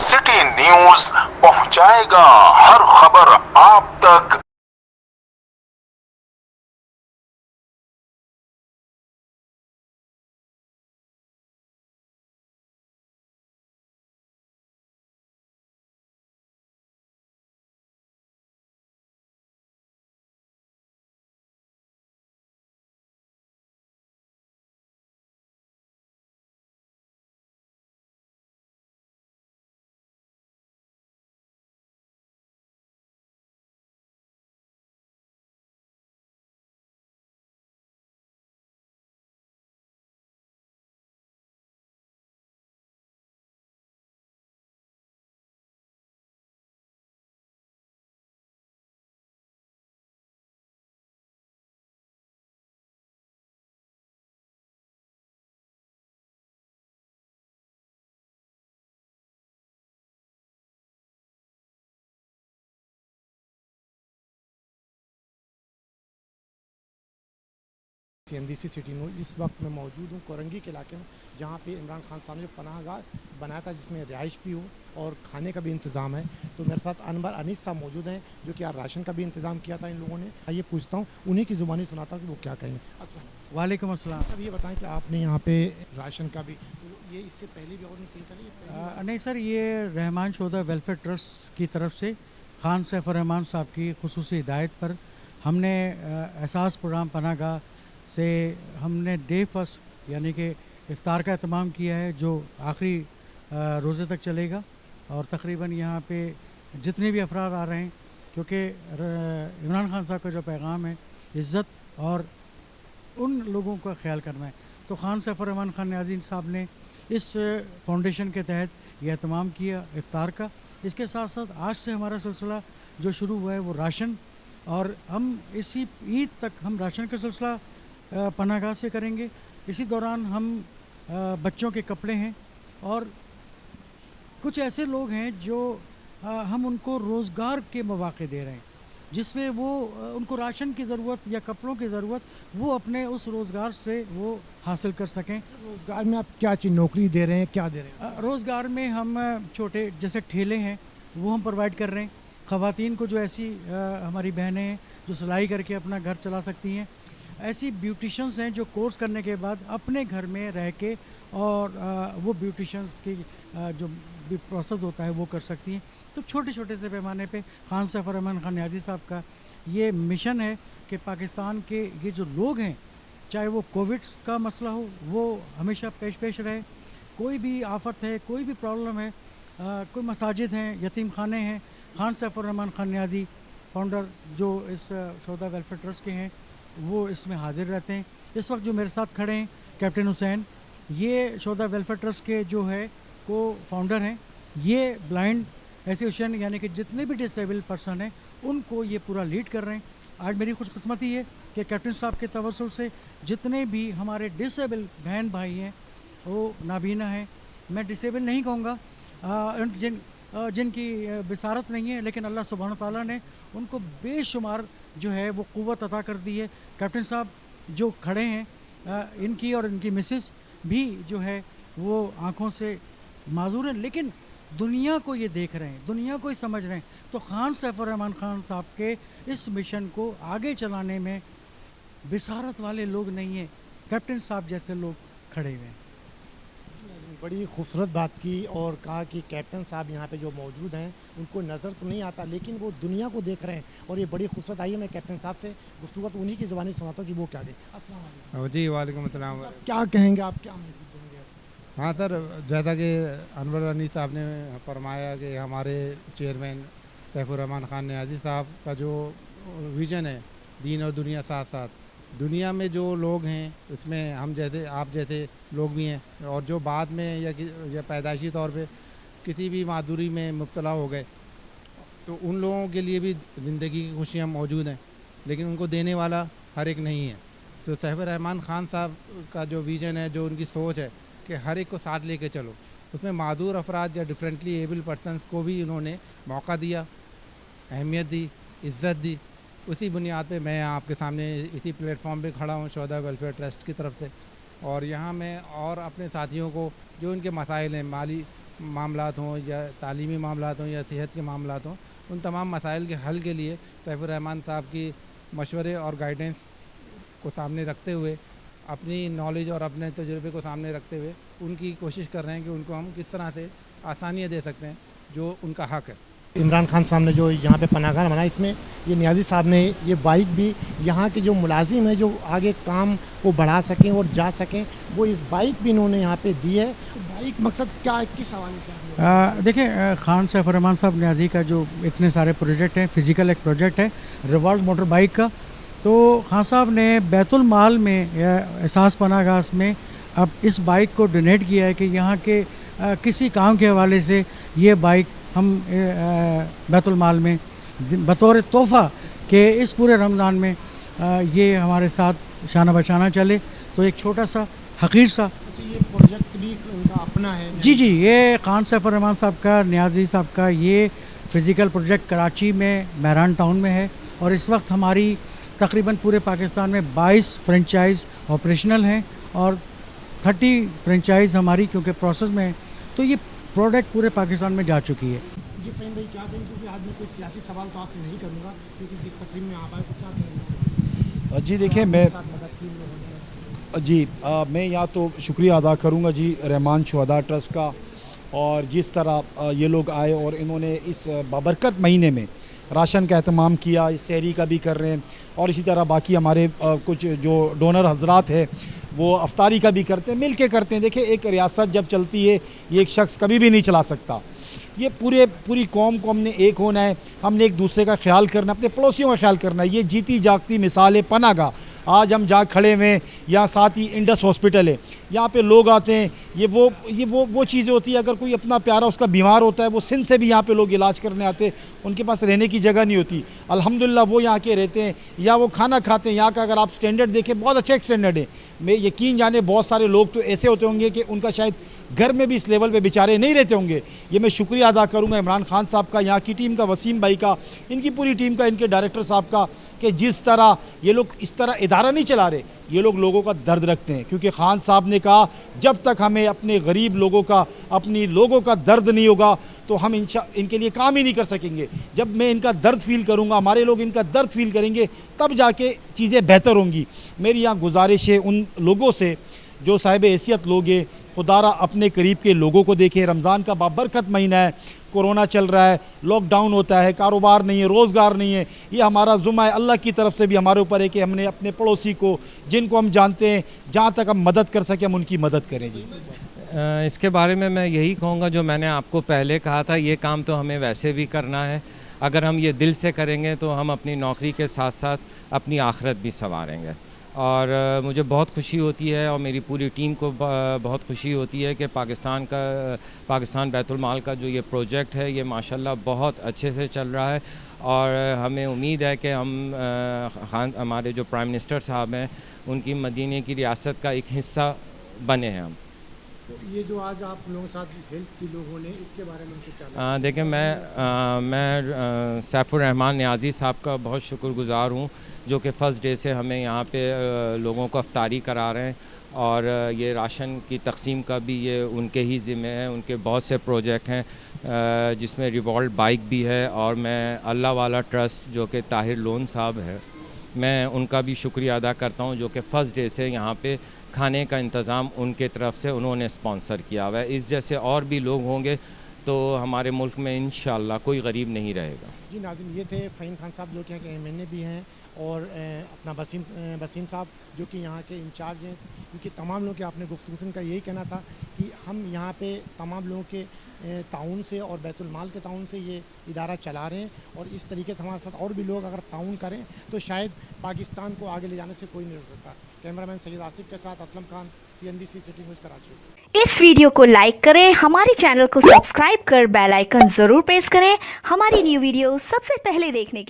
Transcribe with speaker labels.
Speaker 1: City news पहुंचाएगा हर खबर आप तक।
Speaker 2: CNBC सिटी न्यूज़ इस वक्त मैं मौजूद हूँ कोरंगी के इलाके में, जहाँ पे इमरान खान साहब ने पनाहगाह बनाया था जिसमें रिहाइश भी हो और खाने का भी इंतज़ाम है। तो मेरे साथ अनवर अनीस साहब मौजूद हैं जो कि यार राशन का भी इंतज़ाम किया था इन लोगों ने। आइए पूछता हूँ, उन्हीं की ज़ुबानी सुनाता हूँ कि वो क्या कहेंगे। अस्सलाम
Speaker 3: वालेकुम अस्सलाम।
Speaker 2: सर, ये बताएं कि आपने यहाँ पे राशन का भी, तो ये इससे पहले भी और नहीं था ये
Speaker 3: नहीं सर, ये रहमान शोदा वेलफेयर ट्रस्ट की तरफ से खान सैफ रहमान साहब की खुसूसी हिदायत पर हमने एहसास प्रोग्राम पनाहगाह से हमने डे फर्स्ट यानी कि इफ्तार का एहतमाम किया है जो आखिरी रोज़े तक चलेगा। और तकरीबन यहाँ पे जितने भी अफराद आ रहे हैं, क्योंकि इमरान खान साहब का जो पैगाम है इज़्ज़त और उन लोगों का ख्याल करना है, तो खान सैफ रहमान खान न्याज़ी साहब ने इस फाउंडेशन के तहत यह एहतमाम किया इफ्तार का। इसके साथ साथ आज से हमारा सिलसिला जो शुरू हुआ है वो राशन, और हम इसी ईद तक हम राशन का सिलसिला पनाहगाह से करेंगे। इसी दौरान हम बच्चों के कपड़े हैं और कुछ ऐसे लोग हैं जो हम उनको रोज़गार के मौक़े दे रहे हैं, जिसमें वो उनको राशन की ज़रूरत या कपड़ों की ज़रूरत वो अपने उस रोज़गार से वो हासिल कर सकें।
Speaker 2: रोज़गार में आप क्या चीज़ नौकरी दे रहे हैं, क्या दे रहे हैं?
Speaker 3: रोज़गार में हम छोटे जैसे ठेले हैं वो हम प्रोवाइड कर रहे हैं। ख़वातीन को जो ऐसी हमारी बहनें हैं जो सिलाई करके अपना घर चला सकती हैं, ऐसी ब्यूटिशंस हैं जो कोर्स करने के बाद अपने घर में रह के और वो ब्यूटिशंस की जो भी प्रोसेस होता है वो कर सकती हैं। तो छोटे छोटे से पैमाने पे खान सैफ रहमान खान न्याज़ी साहब का ये मिशन है कि पाकिस्तान के ये जो लोग हैं, चाहे वो कोविड का मसला हो वो हमेशा पेश रहे, कोई भी आफत है, कोई भी प्रॉब्लम है, कोई मसाजिद हैं, यतीम खाने हैं, खान सैफ रहमान खान न्याज़ी फाउंडर जो इस शोधा वेलफेयर ट्रस्ट के हैं वो इसमें हाजिर रहते हैं। इस वक्त जो मेरे साथ खड़े हैं कैप्टन हुसैन, ये शोधा वेलफेयर ट्रस्ट के जो है को फाउंडर हैं। ये ब्लाइंड एसोसिएशन यानी कि जितने भी डिसेबल पर्सन हैं उनको ये पूरा लीड कर रहे हैं। आज मेरी खुशकिस्मती है कि कैप्टन साहब के तवस्सुल से जितने भी हमारे डिसेबल बहन भाई हैं वो नाबीना हैं, मैं डिसेबल नहीं कहूँगा, जिनकी बिसारत नहीं है, लेकिन अल्लाह सुब्हान ताला ने उनको बेशुमार जो है वो क़ुव्वत अता कर दी है। कैप्टन साहब जो खड़े हैं, इनकी और इनकी मिसेस भी जो है वो आँखों से माजूर हैं, लेकिन दुनिया को ये देख रहे हैं, दुनिया को ही समझ रहे हैं। तो खान सैफ रहमान खान साहब के इस मिशन को आगे चलाने में बिसारत वाले लोग नहीं हैं, कैप्टन साहब जैसे लोग खड़े हुए हैं।
Speaker 2: बड़ी खूबसूरत बात की और कहा कि कैप्टन साहब यहाँ पे जो मौजूद हैं उनको नज़र तो नहीं आता लेकिन वो दुनिया को देख रहे हैं और ये बड़ी खूबसूरत। आई है मैं कैप्टन साहब से गुफ्तगू तो उन्हीं की ज़ुबानी सुनाता हूँ कि वो क्या कहें। अस्सलाम वालेकुम।
Speaker 4: जी वालेकुम अस्सलाम।
Speaker 2: क्या कहेंगे आप, क्या मैसेज देंगे?
Speaker 4: हाँ सर, जैसा कि अनवर अनी साहब ने फरमाया कि हमारे चेयरमैन सैफुर रहमान खान न्याज़ी साहब का जो विज़न है दीन और दुनिया साथ साथ, दुनिया में जो लोग हैं उसमें हम जैसे आप जैसे लोग भी हैं और जो बाद में या पैदाइशी तौर पे किसी भी मादूरी में मुब्तला हो गए, तो उन लोगों के लिए भी ज़िंदगी की खुशियाँ मौजूद हैं, लेकिन उनको देने वाला हर एक नहीं है। तो सैफ रहमान खान साहब का जो विज़न है, जो उनकी सोच है कि हर एक को साथ लेके चलो, उसमें मादूर अफराद या डिफरेंटली एबल पर्सनस को भी उन्होंने मौका दिया, अहमियत दी, इज़्ज़त दी। उसी बुनियाद पे मैं आपके सामने इसी प्लेटफॉर्म पे खड़ा हूँ शोधा वेलफेयर ट्रस्ट की तरफ से, और यहाँ मैं और अपने साथियों को जो उनके मसाइल हैं, माली मामलात हों या तालीमी मामलात हों या सेहत के मामलात हों, उन तमाम मसाइल के हल के लिए तैफुर रहमान साहब की मशवरे और गाइडेंस को सामने रखते हुए, अपनी नॉलेज और अपने तजुर्बे को सामने रखते हुए उनकी कोशिश कर रहे हैं कि उनको हम किस तरह से आसानियाँ दे सकते हैं जो उनका हक़ है।
Speaker 2: इमरान खान साहब ने जो यहाँ पे पनाहगाह बनाया, इसमें ये नियाज़ी साहब ने ये बाइक भी यहाँ के जो मुलाजिम हैं जो आगे काम को बढ़ा सकें और जा सकें, वो इस बाइक भी इन्होंने यहाँ पे दी है। तो बाइक मकसद क्या है, किस हवाले से आपने?
Speaker 3: देखिए, खान सैफुर रहमान साहब नियाज़ी का जो इतने सारे प्रोजेक्ट हैं, फ़िज़िकल एक प्रोजेक्ट है रिवॉल्व मोटर बाइक का, तो खान साहब ने बैतुल माल में एहसास पनाहगाह में अब इस बाइक को डोनेट किया है कि यहाँ के किसी काम के हवाले से ये बाइक हम बैतुल माल में बतौर तोहफ़ा के इस पूरे रमज़ान में ये हमारे साथ शाना बशाना चले, तो एक छोटा सा हक़ीर सा
Speaker 2: ये प्रोजेक्ट भी उनका अपना है?
Speaker 3: जी, ये खान सैफुर रहमान साहब का, नियाज़ी साहब का ये फ़िज़िकल प्रोजेक्ट कराची में महरान टाउन में है, और इस वक्त हमारी तकरीबन पूरे पाकिस्तान में 22 फ्रेंचाइज़ ऑपरेशनल हैं और 30 फ्रेंचाइज़ हमारी क्योंकि प्रोसेस में है, तो ये प्रोडक्ट पूरे पाकिस्तान में जा चुकी है।
Speaker 2: जी फ़हीम भाई, क्या कहें, क्योंकि आज मैं कोई सियासी सवाल तो आपसे नहीं करूँगा, क्योंकि जिस तकरीब में आप आए तो क्या कहेंगे?
Speaker 5: जी देखिए, मैं यहाँ तो शुक्रिया अदा करूँगा जी रहमान शुहदा ट्रस्ट का, और जिस तरह ये लोग आए और इन्होंने इस बाबरकत महीने में राशन का एहतमाम किया, इस सहरी का भी कर रहे हैं, और इसी तरह बाकी हमारे कुछ जो डोनर हजरात है वो अफ्तारी का भी करते हैं, मिल के करते हैं। देखिए, एक रियासत जब चलती है ये एक शख्स कभी भी नहीं चला सकता, ये पूरी कौम को हमने एक होना है, हमने एक दूसरे का ख्याल करना, अपने पड़ोसियों का ख्याल करना है। ये जीती जागती मिसाल है पनाहगाह, आज हम जा खड़े हुए हैं, यहाँ साथ ही इंडस हॉस्पिटल है, यहाँ पे लोग आते हैं, ये वो चीज़ें होती है, अगर कोई अपना प्यारा उसका बीमार होता है, वो सिंध से भी यहाँ पे लोग इलाज करने आते हैं, उनके पास रहने की जगह नहीं होती, अल्हम्दुलिल्लाह वो यहाँ के रहते हैं या वो खाना खाते हैं। यहाँ का अगर आप स्टैंडर्ड देखें, बहुत अच्छा एक स्टैंडर्ड है। मैं यकीन जाने बहुत सारे लोग तो ऐसे होते होंगे कि उनका शायद घर में भी इस लेवल पे बेचारे नहीं रहते होंगे। ये मैं शुक्रिया अदा करूँगा इमरान खान साहब का, यहाँ की टीम का, वसीम भाई का, इनकी पूरी टीम का, इनके डायरेक्टर साहब का, कि जिस तरह ये लोग इस तरह इदारा नहीं चला रहे, ये लोग लोगों का दर्द रखते हैं। क्योंकि खान साहब ने कहा जब तक हमें अपने गरीब लोगों का, अपनी लोगों का दर्द नहीं होगा तो हम इनके लिए काम ही नहीं कर सकेंगे। जब मैं इनका दर्द फील करूँगा, हमारे लोग इनका दर्द फील करेंगे, तब जाके चीज़ें बेहतर होंगी। मेरी यहाँ गुजारिश है उन लोगों से जो साहिब हैसियत लोग हैं, खुदारा अपने करीब के लोगों को देखें। रमज़ान का बाबरकत महीना है, कोरोना चल रहा है, लॉकडाउन होता है, कारोबार नहीं है, रोज़गार नहीं है, ये हमारा ज़ुम्मा है, अल्लाह की तरफ से भी हमारे ऊपर है कि हमने अपने पड़ोसी को, जिनको हम जानते हैं, जहाँ तक हम मदद कर सकें हम उनकी मदद करें। जी,
Speaker 6: इसके बारे में मैं यही कहूँगा जो मैंने आपको पहले कहा था, ये काम तो हमें वैसे भी करना है। अगर हम ये दिल से करेंगे तो हम अपनी नौकरी के साथ साथ अपनी आखिरत भी संवारेंगे। और मुझे बहुत खुशी होती है और मेरी पूरी टीम को बहुत खुशी होती है कि पाकिस्तान बैतुल माल का जो ये प्रोजेक्ट है, ये माशाल्लाह बहुत अच्छे से चल रहा है। और हमें उम्मीद है कि हमारे जो प्राइम मिनिस्टर साहब हैं, उनकी मदीने की रियासत का एक हिस्सा बने हैं हम।
Speaker 2: ये जो आज आप लोगों के साथ हेल्प की लोगों ने, इसके बारे में क्या?
Speaker 6: देखिए, मैं सैफुर रहमान नियाज़ी साहब का बहुत शुक्रगुज़ार हूँ जो कि फ़र्स्ट डे से हमें यहाँ पे लोगों को अफ्तारी करा रहे हैं, और ये राशन की तकसीम का भी ये उनके ही ज़िम्मे है। उनके बहुत से प्रोजेक्ट हैं जिसमें रिवॉल्व बाइक भी है, और मैं अल्लाह वाला ट्रस्ट जो कि ताहिर लोन साहब है, मैं उनका भी शुक्रिया अदा करता हूँ जो कि फ़र्स्ट डे से यहाँ पे खाने का इंतज़ाम उनके तरफ से उन्होंने स्पॉन्सर किया हुआ है। इस जैसे और भी लोग होंगे तो हमारे मुल्क में इंशाअल्लाह कोई गरीब नहीं रहेगा।
Speaker 2: जी नाज़रीन, ये थे फ़हीम खान साहब जो कि यहाँ के एमएनए भी हैं, और अपना वसीम साहब जो कि यहाँ के इंचार्ज हैं। क्योंकि तमाम लोगों के आपने गुफ्तगू से उनका यही कहना था कि हम यहाँ पे तमाम लोगों के ताउन से और बैतुल माल के ताउन से ये इदारा चला रहे हैं, और इस तरीके से हमारे साथ और भी लोग अगर ताउन करें तो शायद पाकिस्तान को आगे ले जाने से कोई नहीं रोक सकता। कैमरामैन सैयद आसिफ के साथ Aslam Khan, CNBC city news Karachi.
Speaker 7: इस वीडियो को लाइक करें, हमारे चैनल को सब्सक्राइब कर बेल आइकन जरूर प्रेस करें हमारी न्यू वीडियो सबसे पहले देखने के लिए।